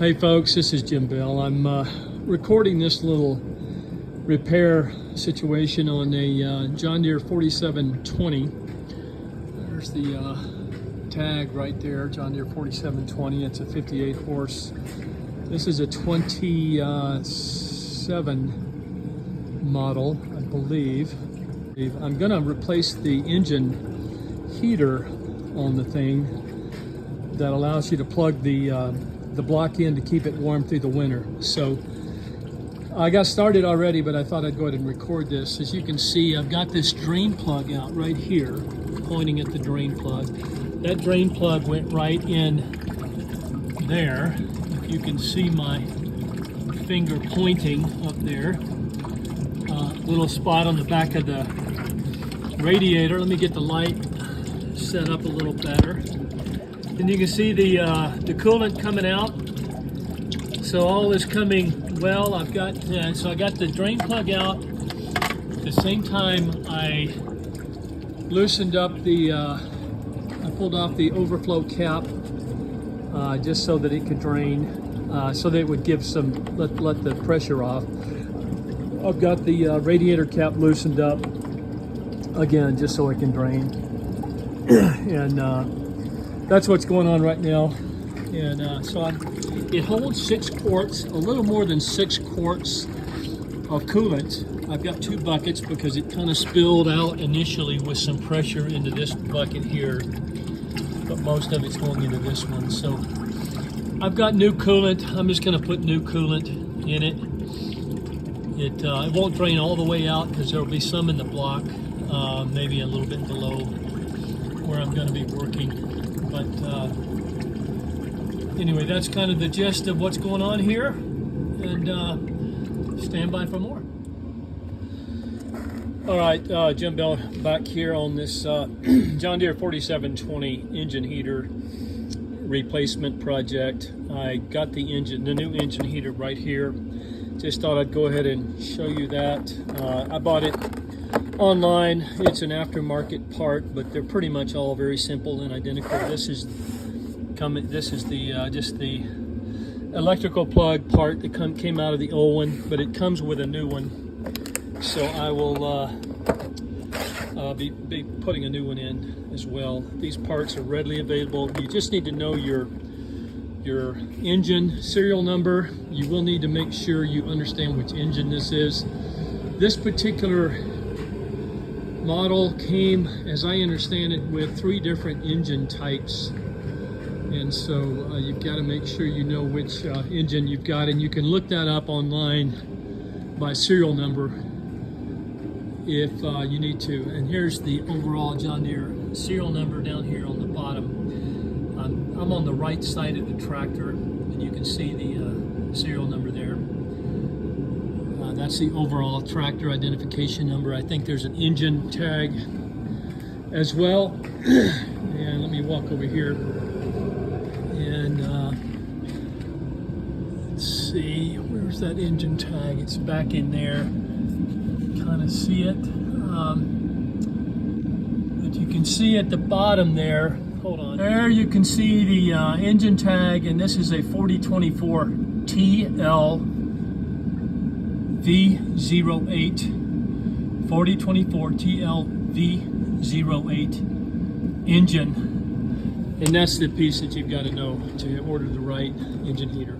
Hey folks, this is Jim Bell. I'm recording this little repair situation on a John Deere 4720. There's the tag right there, John Deere 4720. It's a 58 horse. This is a 27 model, I believe. I'm gonna replace the engine heater on the thing that allows you to plug the block in to keep it warm through the winter. So I got started already, but I thought I'd go ahead and record this. As you can see, I've got this drain plug out right here, pointing at the drain plug. That drain plug went right in there. If you can see my finger pointing up there. Little spot on the back of the radiator. Let me get the light set up a little better. And you can see the coolant coming out. So all is coming well. I've got so I got the drain plug out. At the same time, I loosened up the I pulled off the overflow cap just so that it could drain, so that it would give some let the pressure off. I've got the radiator cap loosened up again just so it can drain, and that's what's going on right now. And so it holds 6 quarts, a little more than 6 quarts of coolant. I've got 2 buckets because it kind of spilled out initially with some pressure into this bucket here, but most of it's going into this one. So I've got new coolant. I'm just going to put new coolant in it. It won't drain all the way out because there will be some in the block, maybe a little bit below where I'm going to be working. But anyway, that's kind of the gist of what's going on here, and stand by for more. All right, Jim Bell back here on this John Deere 4720 engine heater replacement project. I got the new engine heater right here. Just thought I'd go ahead and show you that. I bought it online. It's an aftermarket part, but they're pretty much all very simple and identical. This is the just the electrical plug part that came out of the old one, but it comes with a new one. So I will be putting a new one in as well. These parts are readily available. You just need to know your engine serial number. You will need to make sure you understand which engine this is. This particular model came, as I understand it, with 3 different engine types, and so you've got to make sure you know which engine you've got, and you can look that up online by serial number if you need to. And here's the overall John Deere serial number down here on the bottom. I'm on the right side of the tractor, and you can see the serial number there. That's the overall tractor identification number. I think there's an engine tag as well. And let me walk over here and let's see, where's that engine tag? It's back in there. Kind of see it. But you can see at the bottom there, hold on. There you can see the engine tag, and this is a 4024 TL V08, 4024 TL V08 engine, and that's the piece that you've got to know to order the right engine heater.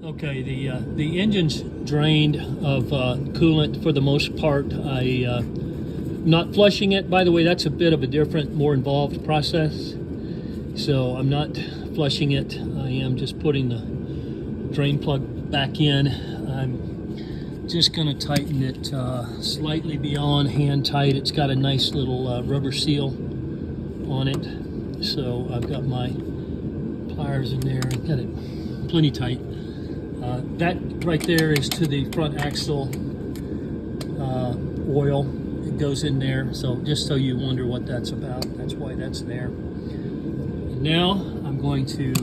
Okay, the engine's drained of coolant for the most part. I'm not flushing it. By the way, that's a bit of a different, more involved process. So I'm not flushing it. I am just putting the drain plug back in. I'm just going to tighten it slightly beyond hand tight. It's got a nice little rubber seal on it. So I've got my pliers in there and got it plenty tight. That right there is to the front axle oil. It goes in there. So just so you wonder what that's about, that's why that's there. And now I'm going to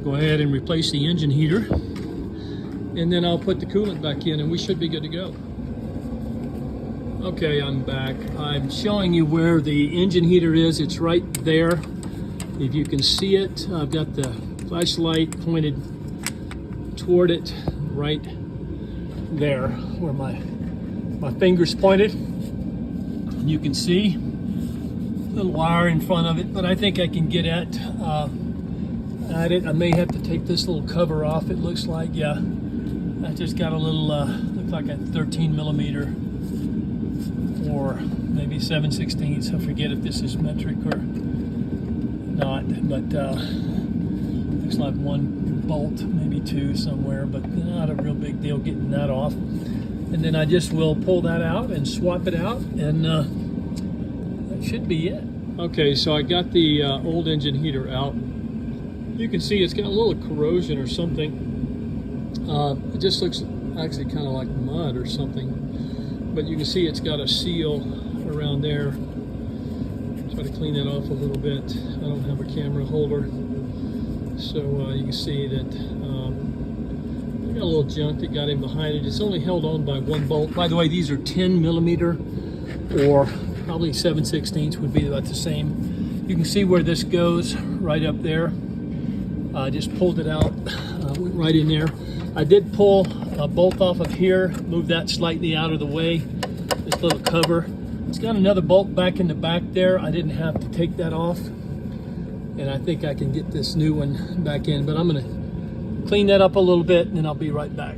go ahead and replace the engine heater, and then I'll put the coolant back in and we should be good to go. Okay, I'm back. I'm showing you where the engine heater is. It's right there. If you can see it, I've got the flashlight pointed toward it right there where my finger's pointed. You can see a little wire in front of it, but I think I can get at it. I may have to take this little cover off. It looks like, yeah, I just got a little, looks like a 13 millimeter or maybe 7/16. I forget if this is metric or not, but looks like one bolt, maybe two somewhere, but not a real big deal getting that off. And then I just will pull that out and swap it out, and that should be it. Okay, so I got the old engine heater out. You can see it's got a little corrosion or something. It just looks actually kind of like mud or something, but you can see it's got a seal around there. Try to clean that off a little bit. I don't have a camera holder, so you can see that I got a little junk that got in behind it. It's only held on by one bolt. By the way, these are 10 millimeter or probably 7/16 would be about the same. You can see where this goes right up there. I just pulled it out, went right in there. I did pull a bolt off of here, move that slightly out of the way, this little cover. It's got another bolt back in the back there. I didn't have to take that off, and I think I can get this new one back in, but I'm gonna clean that up a little bit and then I'll be right back.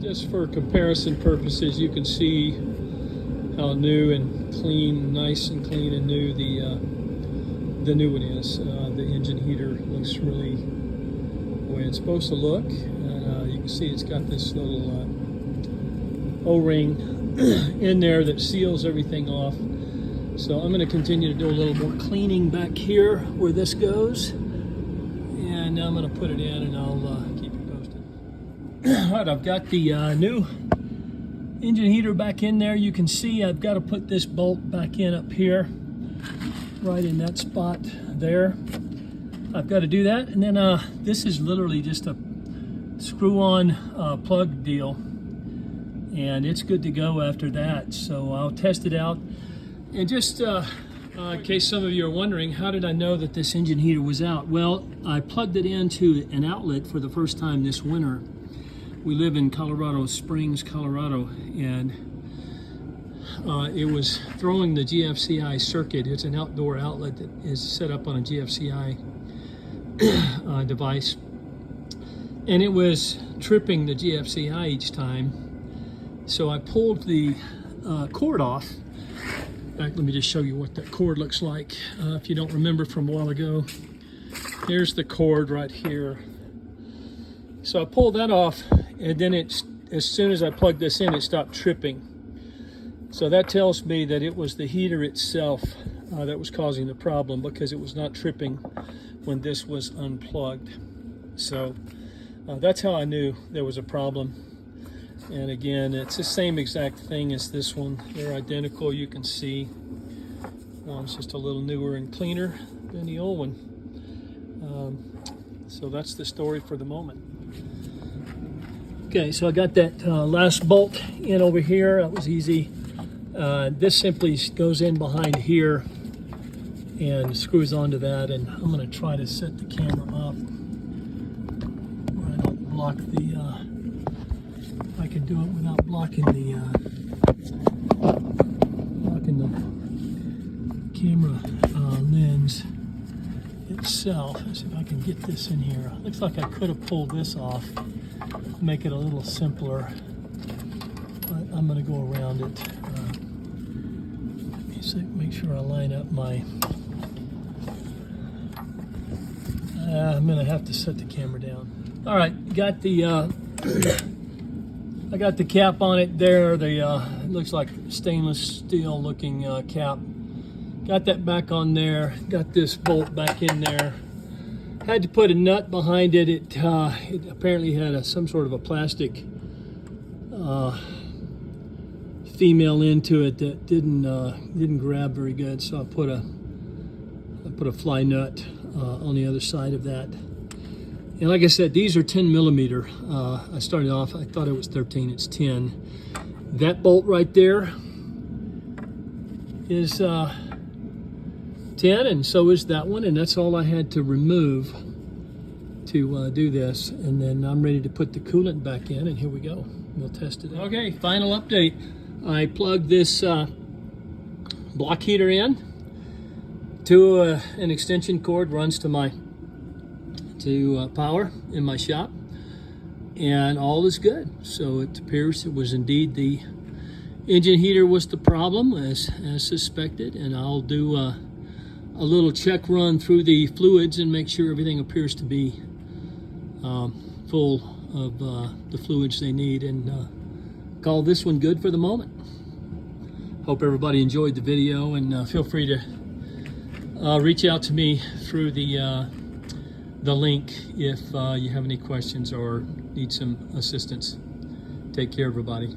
Just for comparison purposes, you can see how new and clean, nice and clean and new the new one is. The engine heater looks really the way it's supposed to look. And you can see it's got this little O-ring in there that seals everything off. So I'm going to continue to do a little more cleaning back here where this goes, and I'm going to put it in and I'll keep you posted. All right, I've got the new engine heater back in there. You can see I've got to put this bolt back in up here, right in that spot there. I've got to do that, and then this is literally just a screw-on plug deal, and it's good to go after that. So I'll test it out. And just in case some of you are wondering, how did I know that this engine heater was out? Well, I plugged it into an outlet for the first time this winter. We live in Colorado Springs, Colorado, and it was throwing the GFCI circuit. It's an outdoor outlet that is set up on a GFCI device, and it was tripping the GFCI each time. So I pulled the cord off. In fact, let me just show you what that cord looks like. If you don't remember from a while ago, here's the cord right here. So I pulled that off, and then as soon as I plugged this in, it stopped tripping. So that tells me that it was the heater itself that was causing the problem, because it was not tripping when this was unplugged. So that's how I knew there was a problem. And again, it's the same exact thing as this one. They're identical, you can see. One's just a little newer and cleaner than the old one. So that's the story for the moment. Okay, so I got that last bolt in over here. That was easy. This simply goes in behind here and screws onto that, and I'm going to try to set the camera up where I don't block the I can do it without blocking the camera lens itself. Let's see if I can get this in here. Looks like I could have pulled this off, make it a little simpler, but I'm going to go around it. Let me see, make sure I line up my. I'm going to have to set the camera down. All right, got the. I got the cap on it there. The it looks like stainless steel looking cap. Got that back on there. Got this bolt back in there. Had to put a nut behind it. It apparently had some sort of a plastic female into it that didn't grab very good. So I put a fly nut on the other side of that. And like I said, these are 10 millimeter. I started off, I thought it was 13, it's 10. That bolt right there is 10 10, and so is that one, and that's all I had to remove to do this. And then I'm ready to put the coolant back in, and here we go. We'll test it out. Okay, final update. I plugged this block heater in to an extension cord, runs to my power in my shop, and all is good. So it appears it was indeed the engine heater was the problem, as suspected, and I'll do a little check run through the fluids and make sure everything appears to be full of the fluids they need, and call this one good for the moment. Hope everybody enjoyed the video, and feel free to reach out to me through the link if you have any questions or need some assistance. Take care, everybody.